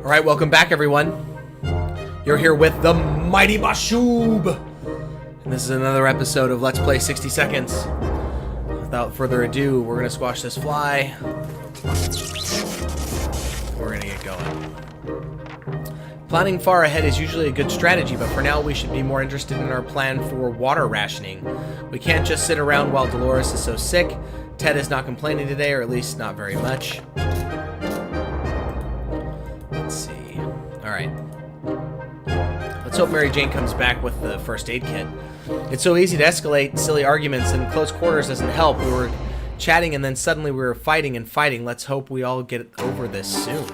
Alright, welcome back everyone. You're here with the Mighty Bawshoob. And this is another episode of Let's Play 60 Seconds. Without further ado, we're going to squash this fly. We're going to get going. Planning far ahead is usually a good strategy, but for now we should be more interested in our plan for water rationing. We can't just sit around while Dolores is so sick. Ted is not complaining today, or at least not very much. Let's see. Alright. Let's hope Mary Jane comes back with the first aid kit. It's so easy to escalate silly arguments, and close quarters doesn't help. We were chatting and then suddenly we were fighting and fighting. Let's hope we all get over this soon.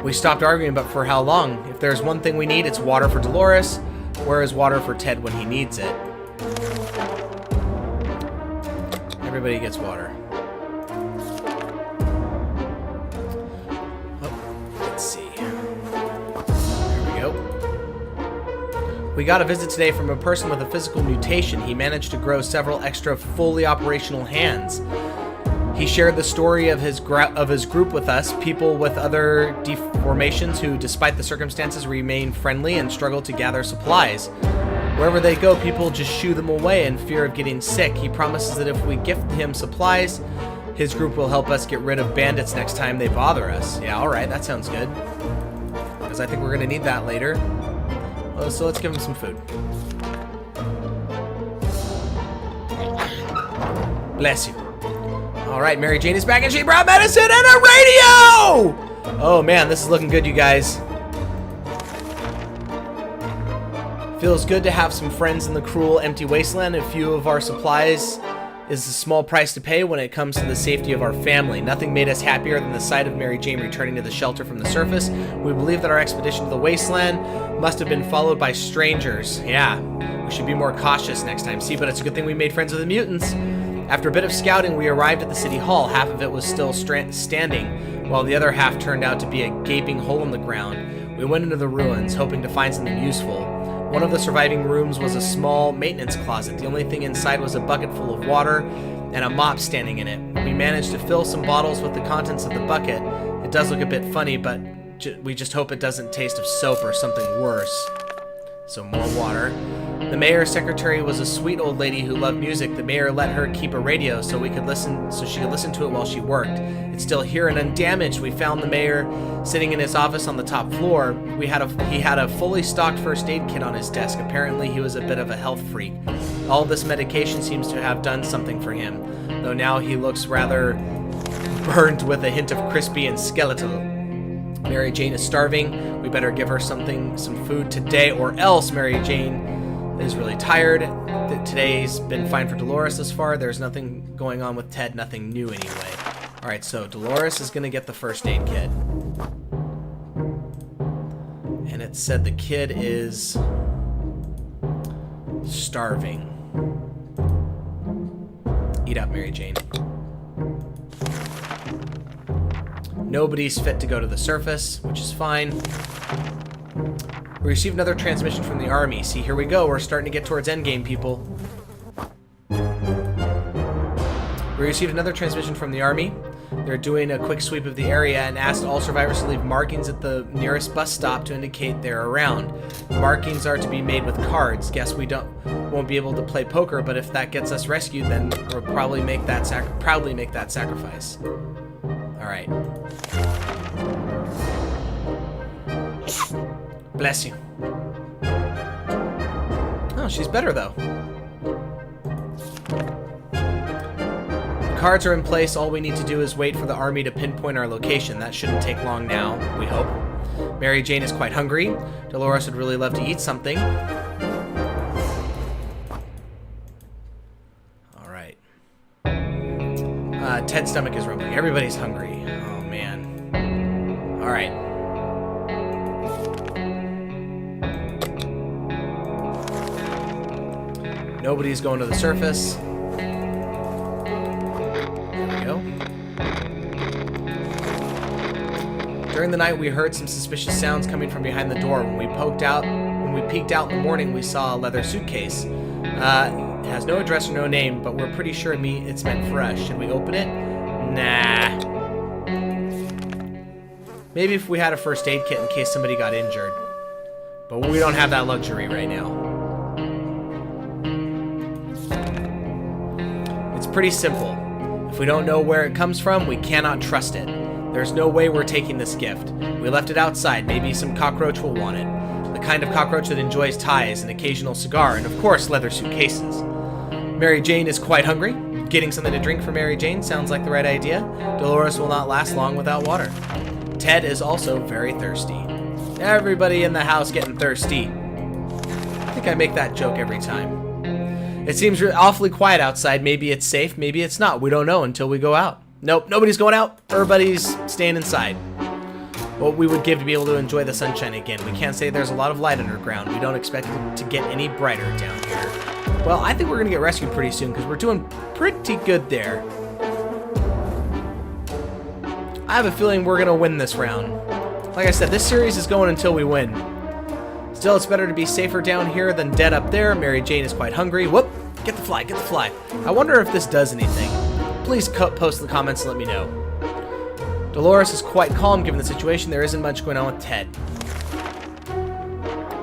We stopped arguing, but for how long? If there's one thing we need, it's water for Dolores. Where is water for Ted when he needs it? Everybody gets water. Oh, let's see. Here we go. We got a visit today from a person with a physical mutation. He managed to grow several extra fully operational hands. He shared the story of his group with us, people with other deformations who, despite the circumstances, remain friendly and struggle to gather supplies. Wherever they go, people just shoo them away in fear of getting sick. He promises that if we gift him supplies, his group will help us get rid of bandits next time they bother us. Yeah, alright, that sounds good. Because I think we're going to need that later. Well, so let's give him some food. Bless you. Alright, Mary Jane is back and she brought medicine and a radio! Oh man, this is looking good, you guys. Feels good to have some friends in the cruel, empty wasteland. A few of our supplies is a small price to pay when it comes to the safety of our family. Nothing made us happier than the sight of Mary Jane returning to the shelter from the surface. We believe that our expedition to the wasteland must have been followed by strangers. Yeah, we should be more cautious next time. See, but it's a good thing we made friends with the mutants. After a bit of scouting, we arrived at the city hall. Half of it was still standing, while the other half turned out to be a gaping hole in the ground. We went into the ruins, hoping to find something useful. One of the surviving rooms was a small maintenance closet. The only thing inside was a bucket full of water and a mop standing in it. We managed to fill some bottles with the contents of the bucket. It does look a bit funny, but we just hope it doesn't taste of soap or something worse. So more water. The mayor's secretary was a sweet old lady who loved music. The mayor let her keep a radio so she could listen to it while she worked. It's still here and undamaged. We found the mayor sitting in his office on the top floor. He had a fully stocked first aid kit on his desk. Apparently he was a bit of a health freak. All this medication seems to have done something for him, though now he looks rather burned with a hint of crispy and skeletal. Mary Jane is starving. We better give her some food today, or else. Mary Jane is really tired. Today's been fine for Dolores thus far. There's nothing going on with Ted, nothing new anyway. Alright, so Dolores is going to get the first aid kit. And it said the kid is starving. Eat up, Mary Jane. Nobody's fit to go to the surface, which is fine. We received another transmission from the army. See, here we go. We're starting to get towards endgame, people. We received another transmission from the army. They're doing a quick sweep of the area and asked all survivors to leave markings at the nearest bus stop to indicate they're around. Markings are to be made with cards. Guess we won't be able to play poker, but if that gets us rescued, then we'll probably make that sacrifice. All right. Bless you. Oh, she's better, though. The cards are in place. All we need to do is wait for the army to pinpoint our location. That shouldn't take long now, we hope. Mary Jane is quite hungry. Dolores would really love to eat something. All right. Ted's stomach is rumbling. Everybody's hungry. Oh, man. All right. Nobody's going to the surface. There we go. During the night, we heard some suspicious sounds coming from behind the door. When we peeked out in the morning, we saw a leather suitcase. It has no address or no name, but we're pretty sure it's meant for us. Should we open it? Nah. Maybe if we had a first aid kit in case somebody got injured. But we don't have that luxury right now. It's pretty simple. If we don't know where it comes from, we cannot trust it. There's no way we're taking this gift. We left it outside. Maybe some cockroach will want it. The kind of cockroach that enjoys ties, an occasional cigar, and of course leather suitcases. Mary Jane is quite hungry. Getting something to drink for Mary Jane sounds like the right idea. Dolores will not last long without water. Ted is also very thirsty. Everybody in the house getting thirsty. I think I make that joke every time. It seems awfully quiet outside. Maybe it's safe, maybe it's not. We don't know until we go out. Nope, nobody's going out. Everybody's staying inside. What we would give to be able to enjoy the sunshine again. We can't say there's a lot of light underground. We don't expect it to get any brighter down here. Well, I think we're going to get rescued pretty soon because we're doing pretty good there. I have a feeling we're going to win this round. Like I said, this series is going until we win. Still, it's better to be safer down here than dead up there. Mary Jane is quite hungry. Whoop! Get the fly, get the fly. I wonder if this does anything. Please post in the comments and let me know. Dolores is quite calm given the situation. There isn't much going on with Ted.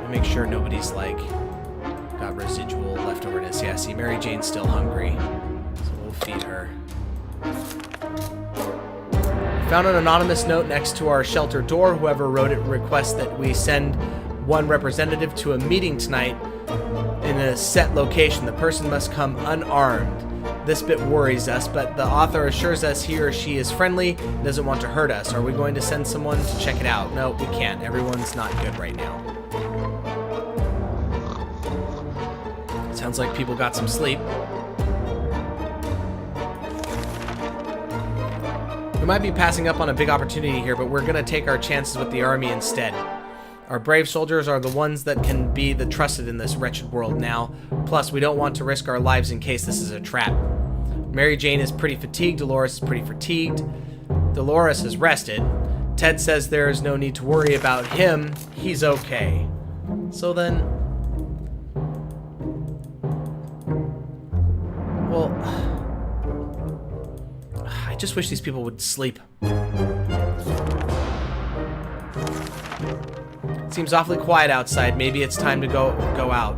Make sure nobody's like got residual leftoverness. Yeah, see, Mary Jane's still hungry. So we'll feed her. Found an anonymous note next to our shelter door. Whoever wrote it requests that we send one representative to a meeting tonight in a set location. The person must come unarmed. This bit worries us, but the author assures us he or she is friendly and doesn't want to hurt us. Are we going to send someone to check it out? No, we can't. Everyone's not good right now. Sounds like people got some sleep. We might be passing up on a big opportunity here, but we're going to take our chances with the army instead. Our brave soldiers are the ones that can be the trusted in this wretched world now. Plus, we don't want to risk our lives in case this is a trap. Mary Jane is pretty fatigued. Dolores is pretty fatigued. Dolores is rested. Ted says there is no need to worry about him. He's okay. So then... well... I just wish these people would sleep. Seems awfully quiet outside. Maybe it's time to go out.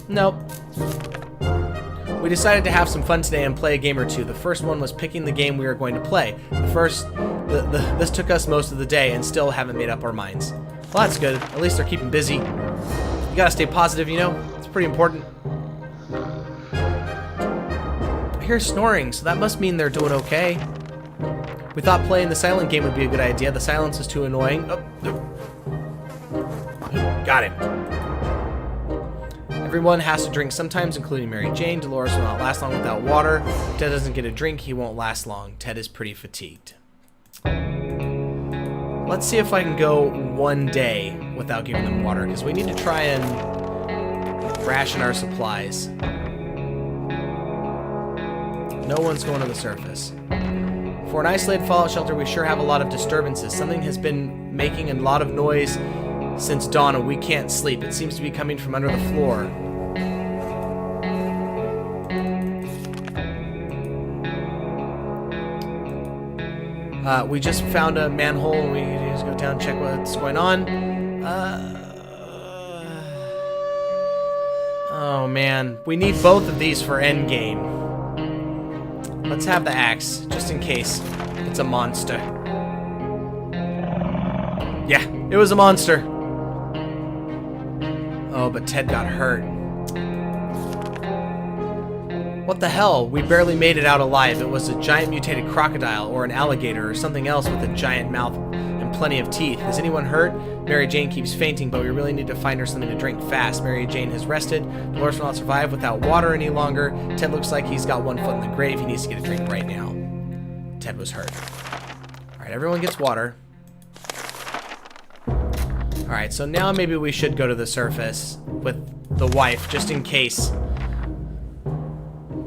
Nope. We decided to have some fun today and play a game or two. The first one was picking the game we were going to play. This took us most of the day and still haven't made up our minds. Well, that's good. At least they're keeping busy. You gotta stay positive, you know? It's pretty important. I hear snoring, so that must mean they're doing okay. We thought playing the silent game would be a good idea. The silence is too annoying. Oh. Got him. Everyone has to drink sometimes, including Mary Jane. Dolores will not last long without water. If Ted doesn't get a drink, he won't last long. Ted is pretty fatigued. Let's see if I can go one day without giving them water, because we need to try and ration our supplies. No one's going to the surface. For an isolated fallout shelter, we sure have a lot of disturbances. Something has been making a lot of noise since dawn, and we can't sleep. It seems to be coming from under the floor. We just found a manhole, and we need to just go down and check what's going on. Oh, man. We need both of these for endgame. Let's have the axe, just in case it's a monster. Yeah, it was a monster. Oh, but Ted got hurt. What the hell? We barely made it out alive. It was a giant mutated crocodile or an alligator or something else with a giant mouth and plenty of teeth. Is anyone hurt? Mary Jane keeps fainting, but we really need to find her something to drink fast. Mary Jane has rested. Dolores will not survive without water any longer. Ted looks like he's got one foot in the grave. He needs to get a drink right now. Ted was hurt. Alright, everyone gets water. Alright, so now maybe we should go to the surface with the wife, just in case.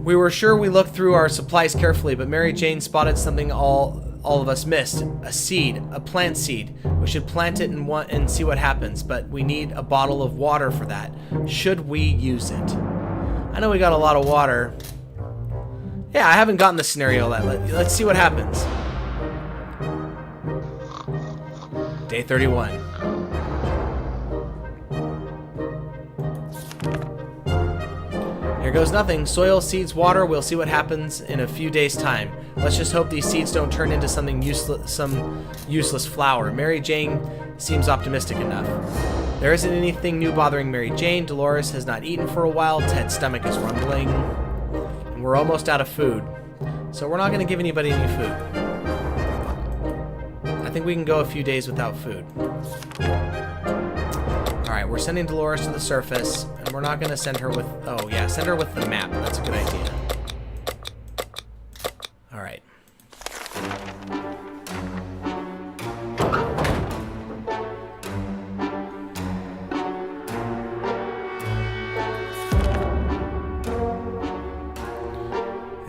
We were sure we looked through our supplies carefully, but Mary Jane spotted something all all of us missed. A seed, a plant seed. We should plant it and see what happens, but we need a bottle of water for that. Should we use it? I know we got a lot of water. Yeah, I haven't gotten the scenario yet. Let's see what happens. Day 31. Here goes nothing. Soil, seeds, water. We'll see what happens in a few days' time. Let's just hope these seeds don't turn into something useless, some useless flower. Mary Jane seems optimistic enough. There isn't anything new bothering Mary Jane. Dolores has not eaten for a while. Ted's stomach is rumbling. And we're almost out of food. So we're not going to give anybody any food. I think we can go a few days without food. Alright, we're sending Dolores to the surface, and we're not going to send her with... Oh, yeah, send her with the map. That's a good idea. Alright.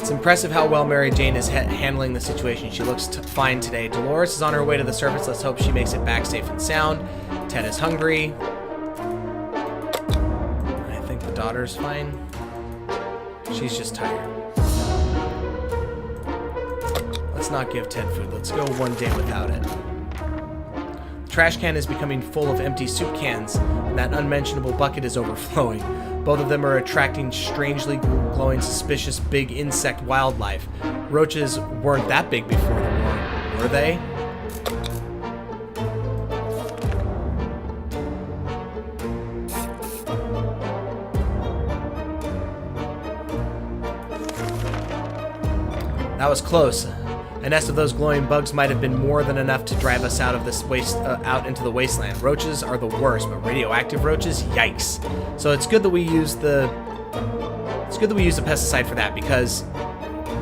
It's impressive how well Mary Jane is handling the situation. She looks fine today. Dolores is on her way to the surface. Let's hope she makes it back safe and sound. Ted is hungry. The daughter's fine. She's just tired. Let's not give Ted food. Let's go one day without it. The trash can is becoming full of empty soup cans, and that unmentionable bucket is overflowing. Both of them are attracting strangely glowing, suspicious big insect wildlife. Roaches weren't that big before the war, were they? That was close. A nest of those glowing bugs might have been more than enough to drive us out of this out into the wasteland. Roaches are the worst, but radioactive roaches, yikes! So it's good that we use the pesticide for that, because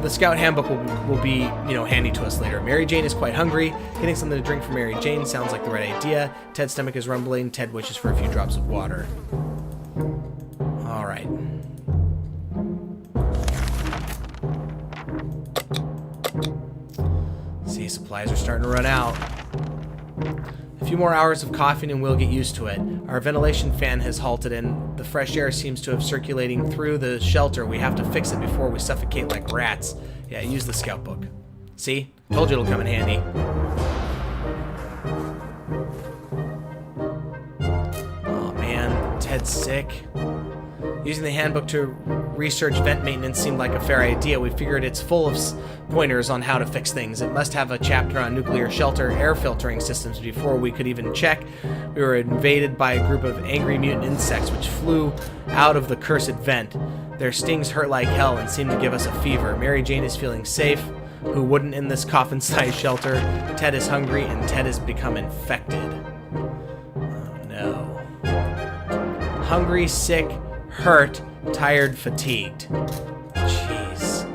the Scout Handbook will be, you know, handy to us later. Mary Jane is quite hungry. Getting something to drink for Mary Jane sounds like the right idea. Ted's stomach is rumbling. Ted wishes for a few drops of water. All right. See, supplies are starting to run out. A few more hours of coughing and we'll get used to it. Our ventilation fan has halted and the fresh air seems to have circulating through the shelter. We have to fix it before we suffocate like rats. Yeah, use the scout book. See? Told you it'll come in handy. Oh man, Ted's sick. Using the handbook to research vent maintenance seemed like a fair idea. We figured it's full of pointers on how to fix things. It must have a chapter on nuclear shelter air filtering systems. Before we could even check, we were invaded by a group of angry mutant insects which flew out of the cursed vent. Their stings hurt like hell and seemed to give us a fever. Mary Jane is feeling safe. Who wouldn't in this coffin-sized shelter? Ted is hungry and Ted has become infected. Oh no. Hungry, sick, hurt, tired, fatigued. Jeez.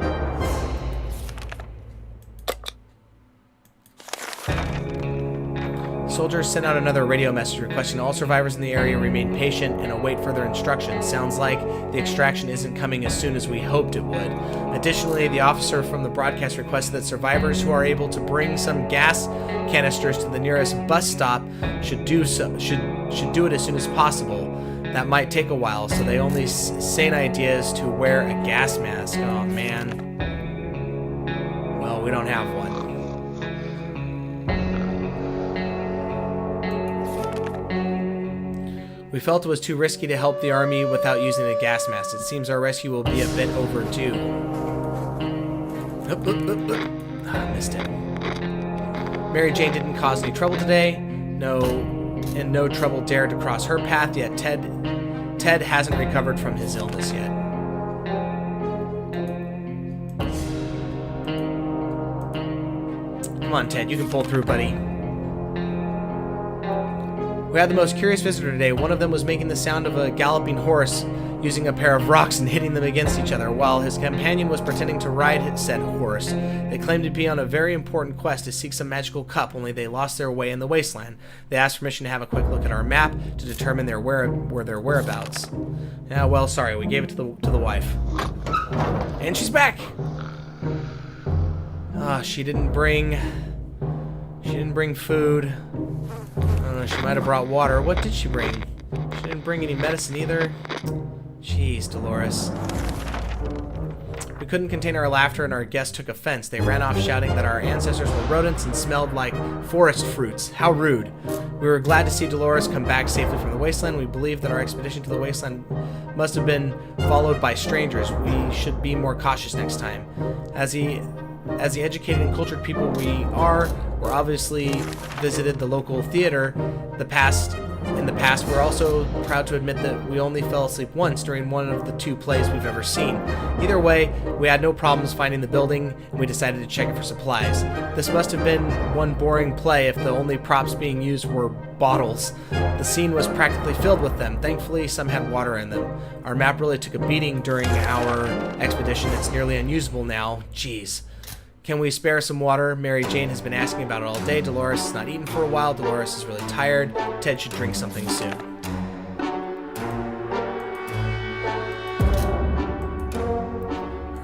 Soldiers sent out another radio message requesting all survivors in the area remain patient and await further instructions. Sounds like the extraction isn't coming as soon as we hoped it would. Additionally, the officer from the broadcast requested that survivors who are able to bring some gas canisters to the nearest bus stop should do so. Should do it as soon as possible. That might take a while, so the only sane idea is to wear a gas mask. Oh man. Well, we don't have one. We felt it was too risky to help the army without using a gas mask. It seems our rescue will be a bit overdue. I missed it. Mary Jane didn't cause any trouble today. No trouble dared to cross her path, yet Ted hasn't recovered from his illness yet. Come on, Ted, you can pull through, buddy. We had the most curious visitor today. One of them was making the sound of a galloping horse using a pair of rocks and hitting them against each other, while his companion was pretending to ride said horse. They claimed to be on a very important quest to seek some magical cup, only they lost their way in the wasteland. They asked permission to have a quick look at our map to determine their whereabouts. Yeah, well, sorry, we gave it to the wife. And she's back! She didn't bring food. I don't know, she might have brought water. What did she bring? She didn't bring any medicine either. Jeez, Dolores. We couldn't contain our laughter, and our guests took offense. They ran off shouting that our ancestors were rodents and smelled like forest fruits. How rude. We were glad to see Dolores come back safely from the wasteland. We believe that our expedition to the wasteland must have been followed by strangers. We should be more cautious next time. As the educated and cultured people we're obviously visited the local theater in the past, we're also proud to admit that we only fell asleep once during one of the 2 plays we've ever seen. Either way, we had no problems finding the building, and we decided to check it for supplies. This must have been one boring play if the only props being used were bottles. The scene was practically filled with them. Thankfully, some had water in them. Our map really took a beating during our expedition. It's nearly unusable now. Jeez. Can we spare some water? Mary Jane has been asking about it all day. Dolores has not eaten for a while. Dolores is really tired. Ted should drink something soon.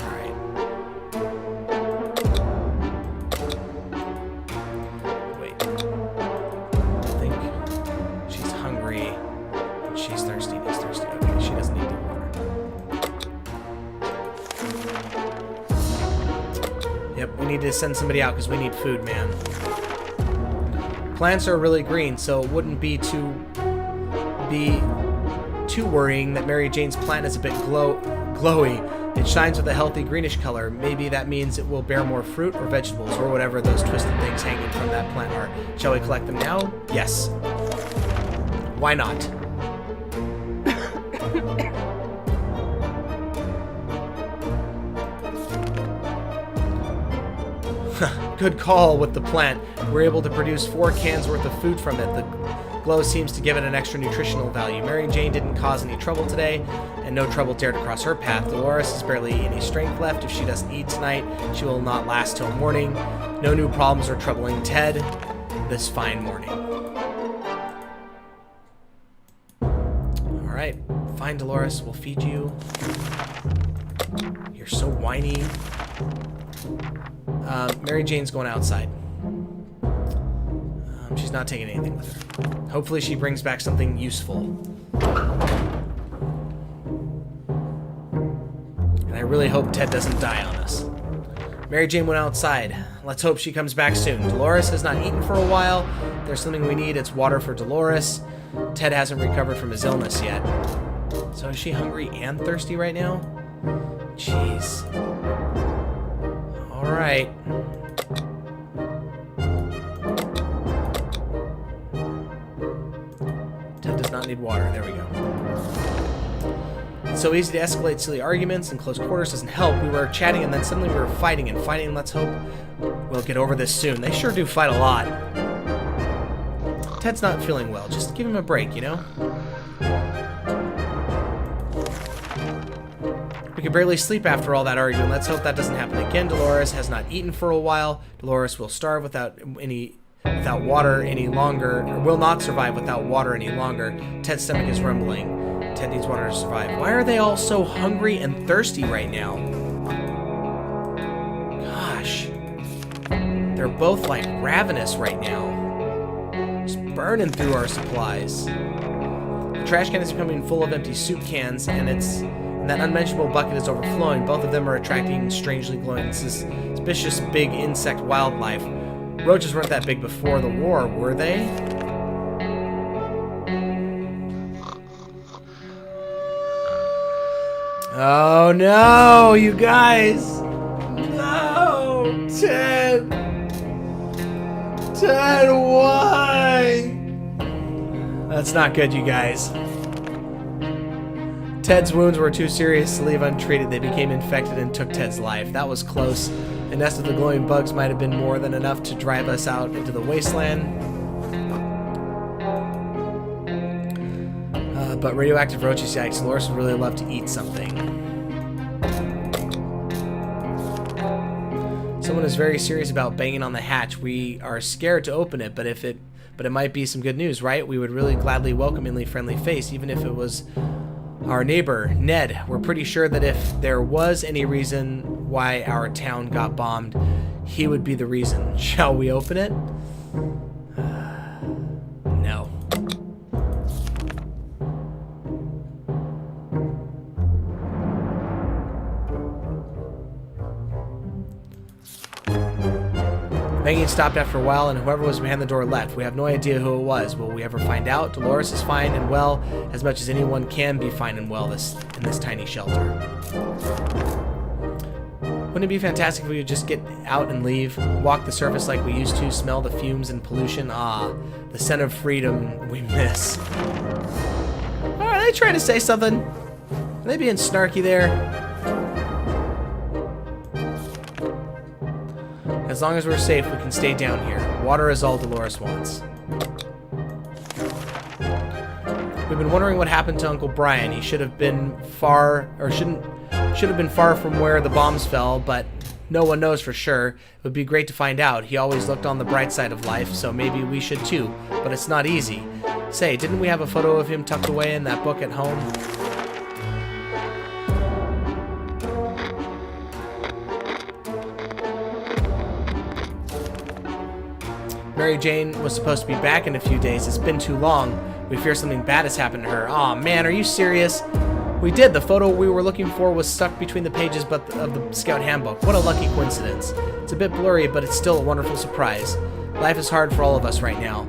Alright. Wait. I think she's hungry. And she's thirsty. He's thirsty. Okay, she doesn't need to water. Yep, we need to send somebody out because we need food, man. Plants are really green, so it wouldn't be too worrying that Mary Jane's plant is a bit glowy. It shines with a healthy greenish color. Maybe that means it will bear more fruit or vegetables or whatever those twisted things hanging from that plant are. Shall we collect them now? Yes. Why not? Good call with the plant. We're able to produce 4 cans worth of food from it. The glow seems to give it an extra nutritional value. Mary Jane didn't cause any trouble today, and no trouble dared to cross her path. Dolores has barely any strength left. If she doesn't eat tonight, she will not last till morning. No new problems are troubling Ted this fine morning. Alright, fine, Dolores. We'll feed you. You're so whiny. Mary Jane's going outside. She's not taking anything with her. Hopefully she brings back something useful. And I really hope Ted doesn't die on us. Mary Jane went outside. Let's hope she comes back soon. Dolores has not eaten for a while. If there's something we need, it's water for Dolores. Ted hasn't recovered from his illness yet. So is she hungry and thirsty right now? Jeez. Alright. Ted does not need water. There we go. It's so easy to escalate silly arguments, and close quarters doesn't help. We were chatting, and then suddenly we were fighting and fighting. Let's hope we'll get over this soon. They sure do fight a lot. Ted's not feeling well. Just give him a break, you know? We could barely sleep after all that arguing. Let's hope that doesn't happen again. Dolores has not eaten for a while. Dolores will starve without water any longer, or will not survive without water any longer. Ted's stomach is rumbling. Ted needs water to survive. Why are they all so hungry and thirsty right now? Gosh. They're both like ravenous right now. Just burning through our supplies. The trash can is becoming full of empty soup cans, and that unmentionable bucket is overflowing. Both of them are attracting strangely glowing, suspicious big insect wildlife. Roaches weren't that big before the war, were they? Oh no, you guys! No! Ted! Ted, why? That's not good, you guys. Ted's wounds were too serious to leave untreated. They became infected and took Ted's life. That was close. A nest of the glowing bugs might have been more than enough to drive us out into the wasteland. But radioactive roaches, yikes. Dolores would really love to eat something. Someone is very serious about banging on the hatch. We are scared to open it, but it might be some good news, right? We would really gladly welcomingly friendly face, even if it was our neighbor, Ned. We're pretty sure that if there was any reason why our town got bombed, he would be the reason. Shall we open it? No. Banging stopped after a while, and whoever was behind the door left. We have no idea who it was. Will we ever find out? Dolores is fine and well, as much as anyone can be fine and well in this tiny shelter. Wouldn't it be fantastic if we could just get out and leave, walk the surface like we used to, smell the fumes and pollution? Ah, the scent of freedom we miss. Are they trying to say something? Are they being snarky there? As long as we're safe, we can stay down here. Water is all Dolores wants. We've been wondering what happened to Uncle Brian. He should have been far from where the bombs fell, but no one knows for sure. It would be great to find out. He always looked on the bright side of life, so maybe we should too, but it's not easy. Say, didn't we have a photo of him tucked away in that book at home? Mary Jane was supposed to be back in a few days. It's been too long. We fear something bad has happened to her. Aw, man, are you serious? We did. The photo we were looking for was stuck between the pages of the Scout Handbook. What a lucky coincidence. It's a bit blurry, but it's still a wonderful surprise. Life is hard for all of us right now,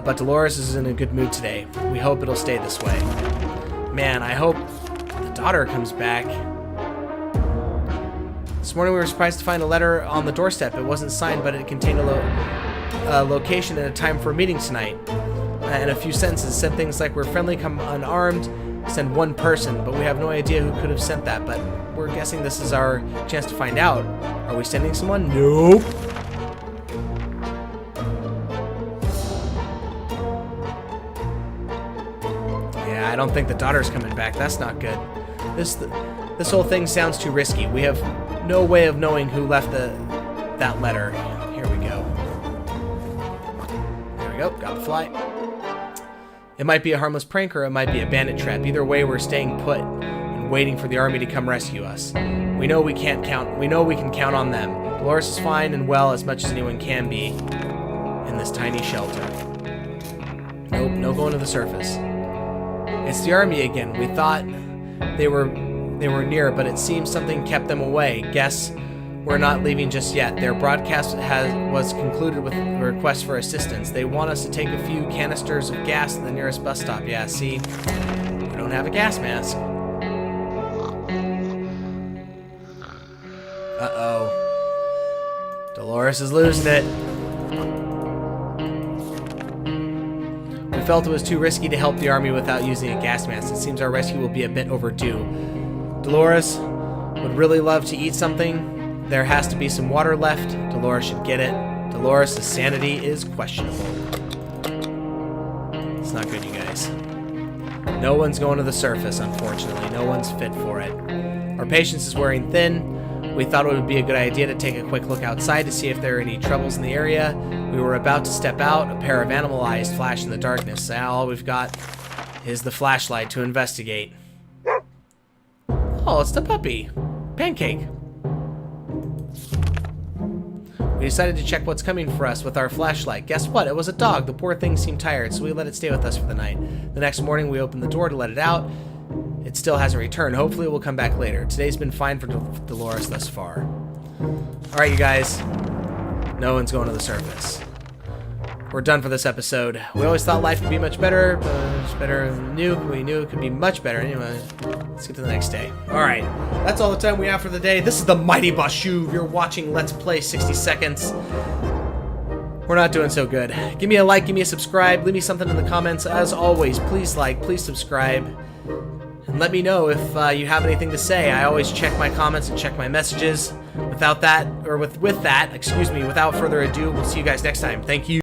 but Dolores is in a good mood today. We hope it'll stay this way. Man, I hope the daughter comes back. This morning we were surprised to find a letter on the doorstep. It wasn't signed, but it contained a location and a time for a meeting tonight. And a few sentences said things like, we're friendly, come unarmed, send one person, but we have no idea who could have sent that, but we're guessing this is our chance to find out. Are we sending someone? Nope. Yeah, I don't think the daughter's coming back. That's not good. This whole thing sounds too risky. We have no way of knowing who left that letter. Here we go. There we go. Got the fly. It might be a harmless prank or it might be a bandit trap. Either way, we're staying put and waiting for the army to come rescue us. We know we can count on them. Dolores is fine and well as much as anyone can be in this tiny shelter. Nope, no going to the surface. It's the army again. We thought they were near, but it seems something kept them away. Guess we're not leaving just yet. Their broadcast was concluded with a request for assistance. They want us to take a few canisters of gas to the nearest bus stop. Yeah, see? We don't have a gas mask. Uh-oh. Dolores is losing it. We felt it was too risky to help the army without using a gas mask. It seems our rescue will be a bit overdue. Dolores would really love to eat something. There has to be some water left. Dolores should get it. Dolores' sanity is questionable. It's not good, you guys. No one's going to the surface, unfortunately. No one's fit for it. Our patience is wearing thin. We thought it would be a good idea to take a quick look outside to see if there are any troubles in the area. We were about to step out. A pair of animal eyes flashed in the darkness. Now all we've got is the flashlight to investigate. Oh, it's the puppy. Pancake. We decided to check what's coming for us with our flashlight. Guess what? It was a dog. The poor thing seemed tired, so we let it stay with us for the night. The next morning, we opened the door to let it out. It still hasn't returned. Hopefully, it will come back later. Today's been fine for Dolores thus far. All right, you guys. No one's going to the surface. We're done for this episode. We always thought life could be much better, but it's better than new. We knew it could be much better. Anyway, let's get to the next day. All right, that's all the time we have for the day. This is TheMightyBawshoob. You're watching Let's Play 60 Seconds. We're not doing so good. Give me a like, give me a subscribe, leave me something in the comments. As always, please like, please subscribe, and let me know if you have anything to say. I always check my comments and check my messages. Without further ado, we'll see you guys next time. Thank you.